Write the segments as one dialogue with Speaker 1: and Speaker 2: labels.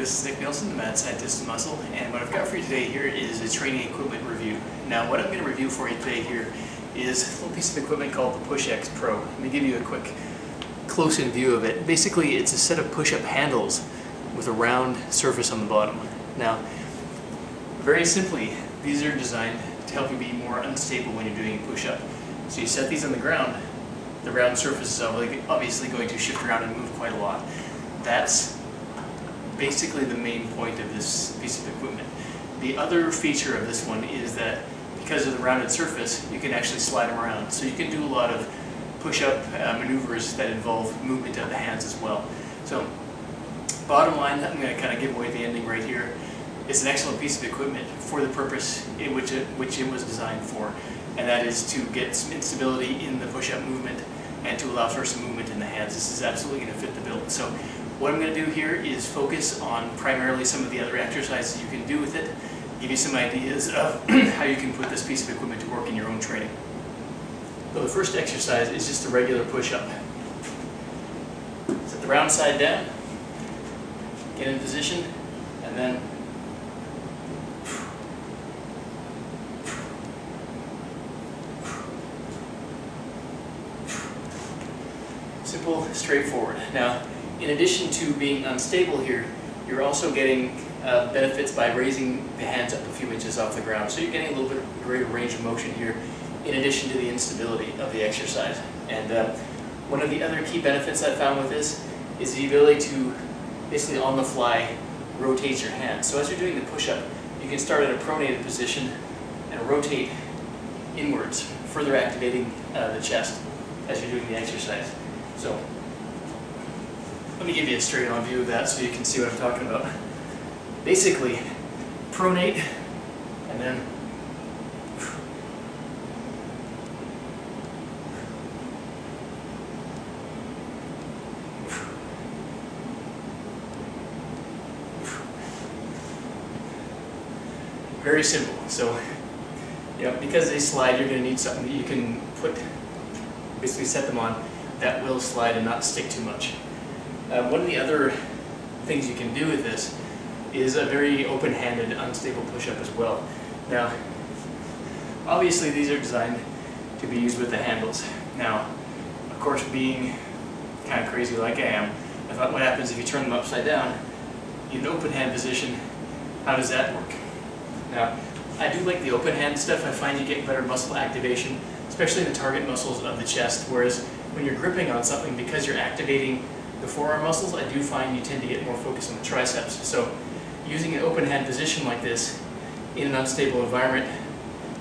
Speaker 1: this is Nick Nielsen, the mad scientist of muscle, and what I've got for you today here is a training equipment review. Now what I'm going to review for you today here is a little piece of equipment called the PushXPro. Let me give you a quick close-in view of it. Basically it's a set of push-up handles with a round surface on the bottom. Now very simply, these are designed to help you be more unstable when you're doing a push-up. So you set these on the ground, the round surface is obviously going to shift around and move quite a lot. That's basically the main point of this piece of equipment. The other feature of this one is that because of the rounded surface, you can actually slide them around. So you can do a lot of push-up maneuvers that involve movement of the hands as well. So bottom line, I'm going to kind of give away the ending right here. It's an excellent piece of equipment for the purpose in which it was designed for, and that is to get some instability in the push-up movement and to allow for some movement in the hands. This is absolutely going to fit the bill. So what I'm going to do here is focus on primarily some of the other exercises you can do with it, give you some ideas of how you can put this piece of equipment to work in your own training. So the first exercise is just a regular push-up. Set the round side down, get in position, and then simple, straightforward. Now, in addition to being unstable here, you're also getting benefits by raising the hands up a few inches off the ground. So you're getting a little bit greater range of motion here, in addition to the instability of the exercise. And one of the other key benefits I found with this is the ability to basically on the fly rotate your hands. So as you're doing the push-up, you can start at a pronated position and rotate inwards, further activating the chest as you're doing the exercise. So let me give you a straight-on view of that so you can see what I'm talking about. Basically, pronate and then very simple. So, because they slide, you're going to need something that you can basically set them on that will slide and not stick too much. One of the other things you can do with this is a very open-handed, unstable push-up as well. Now, obviously these are designed to be used with the handles. Now, of course, being kind of crazy like I am, I thought, what happens if you turn them upside down in an open hand position? How does that work? Now, I do like the open hand stuff. I find you get better muscle activation, especially in the target muscles of the chest, whereas when you're gripping on something, because you're activating the forearm muscles, I do find you tend to get more focus on the triceps. So using an open hand position like this in an unstable environment,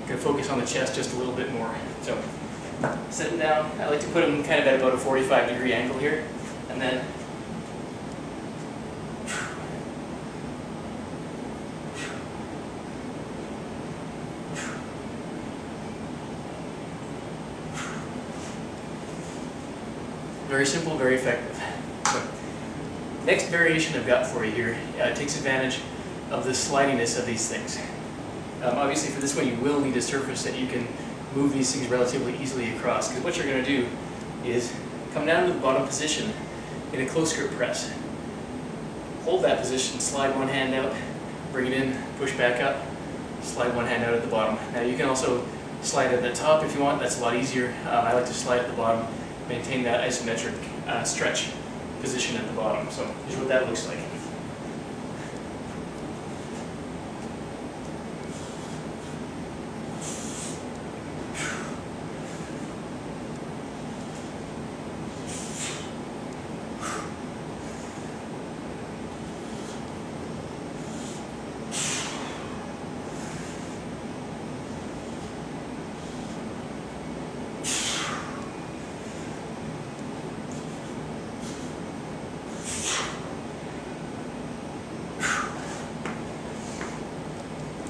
Speaker 1: you can focus on the chest just a little bit more. So sitting down, I like to put them kind of at about a 45-degree angle here, and then very simple, very effective. So, next variation I've got for you here takes advantage of the slidiness of these things. Obviously for this one you will need a surface that you can move these things relatively easily across, because what you're going to do is come down to the bottom position in a close grip press. Hold that position, slide one hand out, bring it in, push back up, slide one hand out at the bottom. Now you can also slide at the top if you want, that's a lot easier. I like to slide at the bottom, maintain that isometric stretch position at the bottom. So here's what that looks like.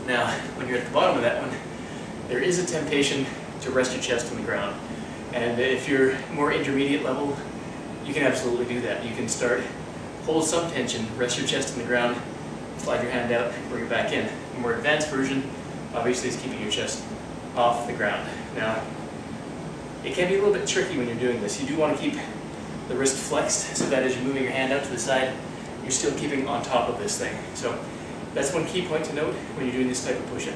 Speaker 1: Now, when you're at the bottom of that one, there is a temptation to rest your chest on the ground. And if you're more intermediate level, you can absolutely do that. You can start, hold some tension, rest your chest on the ground, slide your hand out, bring it back in. The more advanced version, obviously, is keeping your chest off the ground. Now, it can be a little bit tricky when you're doing this. You do want to keep the wrist flexed so that as you're moving your hand out to the side, you're still keeping on top of this thing. So that's one key point to note when you're doing this type of push-up.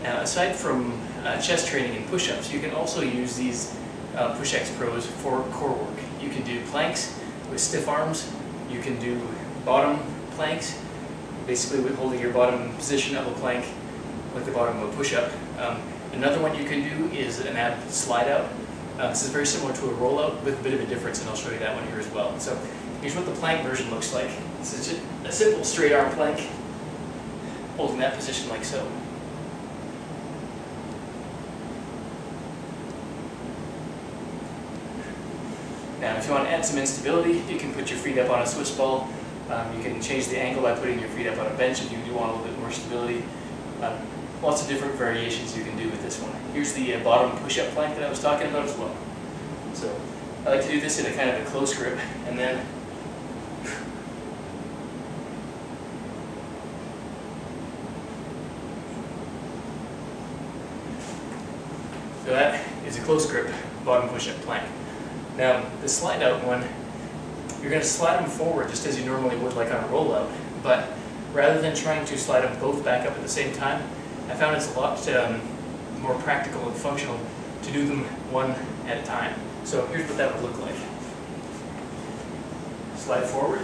Speaker 1: Now, aside from chest training and push-ups, you can also use these PushXPros for core work. You can do planks with stiff arms. You can do bottom planks, basically with holding your bottom position of a plank like the bottom of a push-up. Another one you can do is an ab slide out. This is very similar to a rollout with a bit of a difference, and I'll show you that one here as well. So here's what the plank version looks like. This is just a simple straight arm plank, holding that position like so. Now, if you want to add some instability, you can put your feet up on a Swiss ball. You can change the angle by putting your feet up on a bench if you do want a little bit more stability. Lots of different variations you can do with this one. Here's the bottom push-up plank that I was talking about as well. So I like to do this in a kind of a close grip, and then so that is a close grip bottom push-up plank. Now, the slide out one, you're going to slide them forward just as you normally would like on a rollout, but rather than trying to slide them both back up at the same time, I found it's a lot more practical and functional to do them one at a time. So here's what that would look like. Slide forward.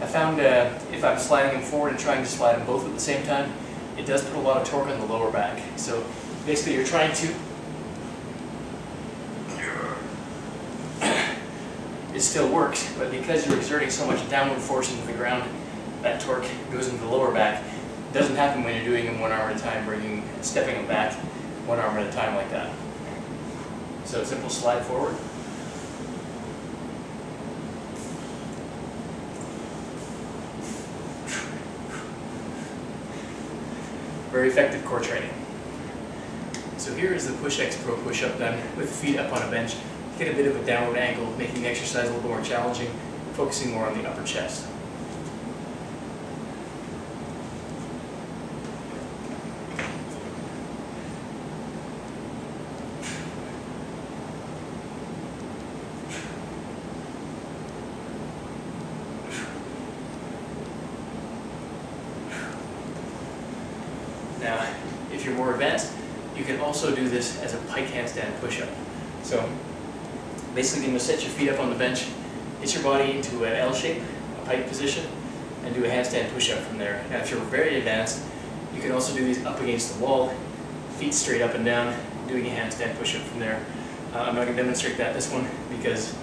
Speaker 1: I found if I'm sliding them forward and trying to slide them both at the same time, it does put a lot of torque on the lower back. So basically you're trying to, it still works, but because you're exerting so much downward force into the ground, that torque goes into the lower back. It doesn't happen when you're doing them one arm at a time, stepping them back one arm at a time like that. So simple slide forward. Very effective core training. So here is the PushXPro push-up done with feet up on a bench. Get a bit of a downward angle, making the exercise a little more challenging, focusing more on the upper chest. Now, if you're more advanced, you can also do this as a pike handstand push-up. So basically, you're going to set your feet up on the bench, hit your body into an L shape, a pike position, and do a handstand push-up from there. Now, if you're very advanced, you can also do these up against the wall, feet straight up and down, doing a handstand push-up from there. I'm not going to demonstrate that this one because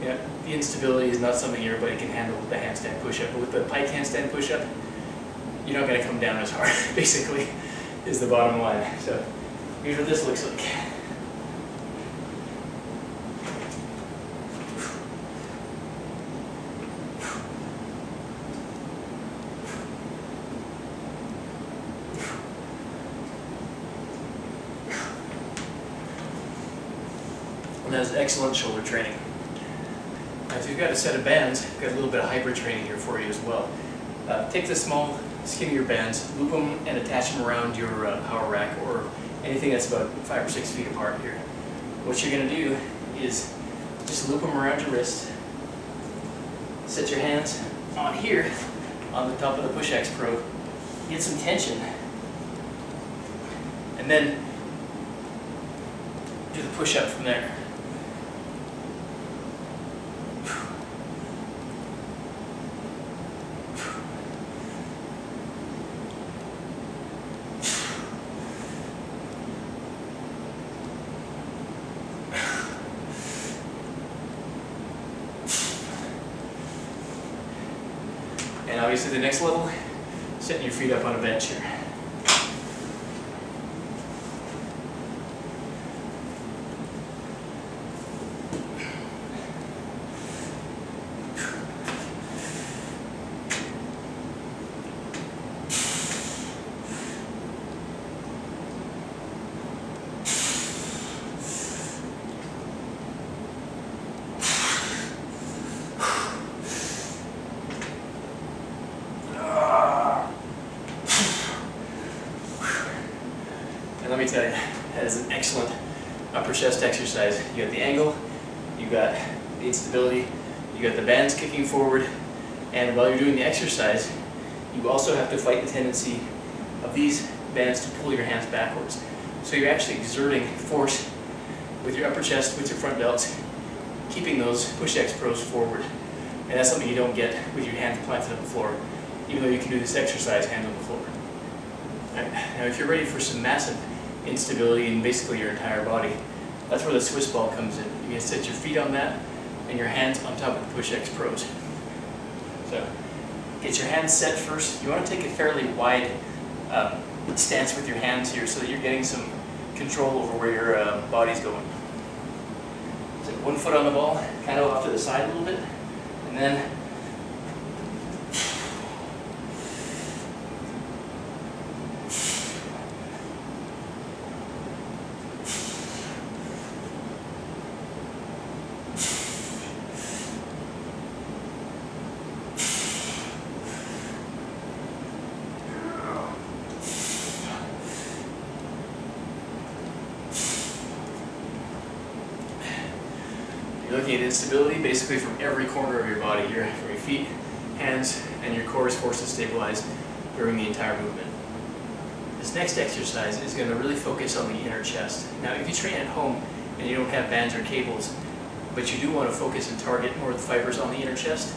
Speaker 1: the instability is not something everybody can handle with the handstand push-up. But with the pike handstand push-up, you're not going to come down as hard, basically, is the bottom line. So here's what this looks like. And that is excellent shoulder training. Now, if you've got a set of bands, I've got a little bit of hybrid training here for you as well. Take the small, skinnier bands, loop them and attach them around your power rack or anything that's about 5 or 6 feet apart here. What you're going to do is just loop them around your wrist, set your hands on here, on the top of the PushXPro, get some tension, and then do the push-up from there. And obviously the next level, setting your feet up on a bench here. tell you, that is an excellent upper chest exercise. You got the angle, you got the instability, you got the bands kicking forward, and while you're doing the exercise, you also have to fight the tendency of these bands to pull your hands backwards. So you're actually exerting force with your upper chest, with your front delts, keeping those PushXPros forward. And that's something you don't get with your hands planted on the floor, even though you can do this exercise hands on the floor. Right. Now if you're ready for some massive instability in basically your entire body, that's where the Swiss ball comes in. You're going to set your feet on that and your hands on top of the PushXPros. So get your hands set first. You want to take a fairly wide stance with your hands here so that you're getting some control over where your body's going. So one foot on the ball, kind of off to the side a little bit, and then you're looking at instability basically from every corner of your body here, from your feet, hands, and your core is forced to stabilize during the entire movement. This next exercise is going to really focus on the inner chest. Now if you train at home and you don't have bands or cables, but you do want to focus and target more of the fibers on the inner chest,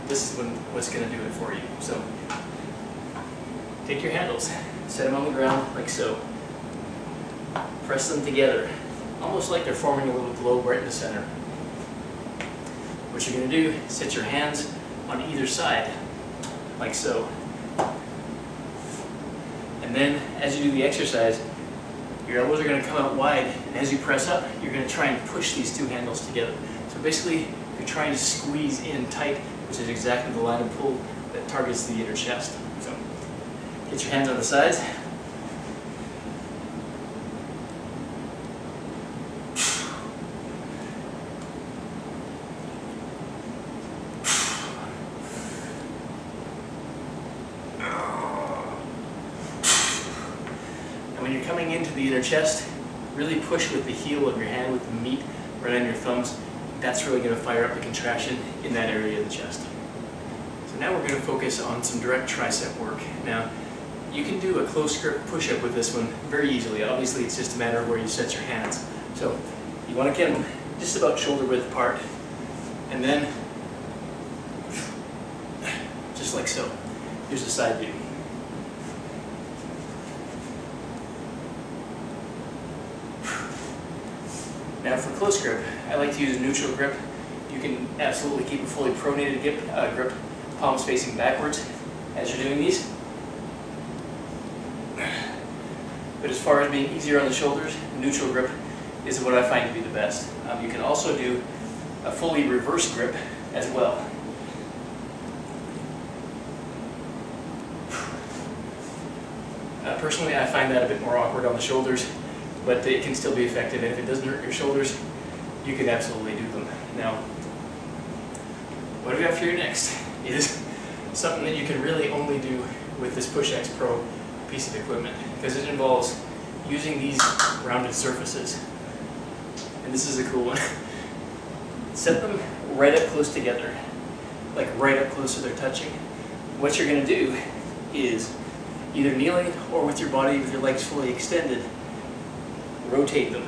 Speaker 1: this is what's going to do it for you. So take your handles, set them on the ground like so, press them together, almost like they're forming a little globe right in the center. What you're going to do is set your hands on either side, like so. And then, as you do the exercise, your elbows are going to come out wide, and as you press up, you're going to try and push these two handles together. So basically, you're trying to squeeze in tight, which is exactly the line of pull that targets the inner chest. So, get your hands on the sides. When you're coming into the inner chest, really push with the heel of your hand, with the meat right on your thumbs. That's really going to fire up the contraction in that area of the chest. So now we're going to focus on some direct tricep work. Now, you can do a close grip push-up with this one very easily. Obviously, it's just a matter of where you set your hands. So you want to get them just about shoulder width apart, and then just like so. Here's the side view. Now for close grip, I like to use a neutral grip. You can absolutely keep a fully pronated grip, palms facing backwards as you're doing these. But as far as being easier on the shoulders, neutral grip is what I find to be the best. You can also do a fully reverse grip as well. Personally, I find that a bit more awkward on the shoulders, but it can still be effective, and if it doesn't hurt your shoulders, you can absolutely do them. Now, what we have here next is something that you can really only do with this PushXPro piece of equipment, because it involves using these rounded surfaces. And this is a cool one. Set them right up close together, like right up close so they're touching. What you're going to do is, either kneeling or with your body with your legs fully extended, rotate them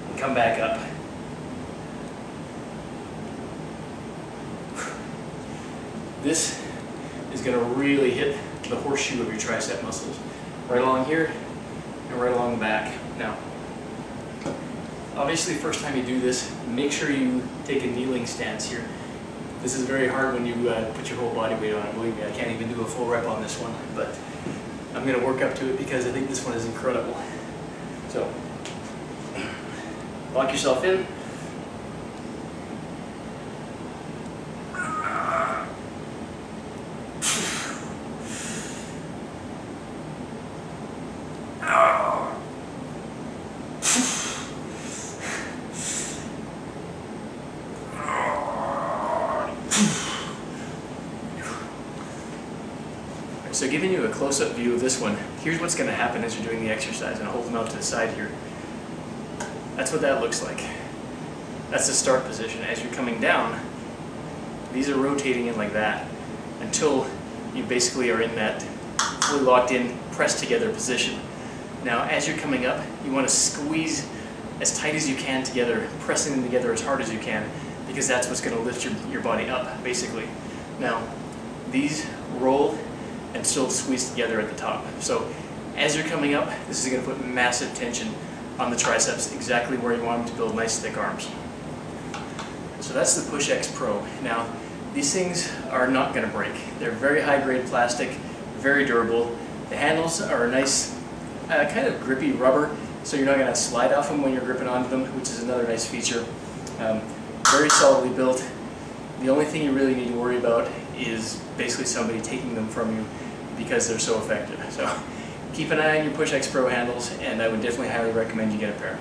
Speaker 1: and come back up. This is going to really hit the horseshoe of your tricep muscles, right along here and right along the back. Now, obviously, first time you do this, make sure you take a kneeling stance here. This is very hard when you put your whole body weight on it. Believe me, I can't even do a full rep on this one, but I'm going to work up to it because I think this one is incredible. So, lock yourself in. So giving you a close-up view of this one, here's what's going to happen as you're doing the exercise, and I'll hold them out to the side here. That's what that looks like. That's the start position. As you're coming down, these are rotating in like that until you basically are in that fully locked in, pressed together position. Now as you're coming up, you want to squeeze as tight as you can together, pressing them together as hard as you can, because that's what's going to lift your body up, basically. Now, these roll and still squeeze together at the top. So as you're coming up, this is going to put massive tension on the triceps, exactly where you want them to build nice thick arms. So that's the PushXPro. Now, these things are not going to break. They're very high grade plastic, very durable. The handles are a nice kind of grippy rubber, so you're not going to slide off them when you're gripping onto them, which is another nice feature. Very solidly built. The only thing you really need to worry about is basically somebody taking them from you because they're so effective. So keep an eye on your PushXPro handles, and I would definitely highly recommend you get a pair.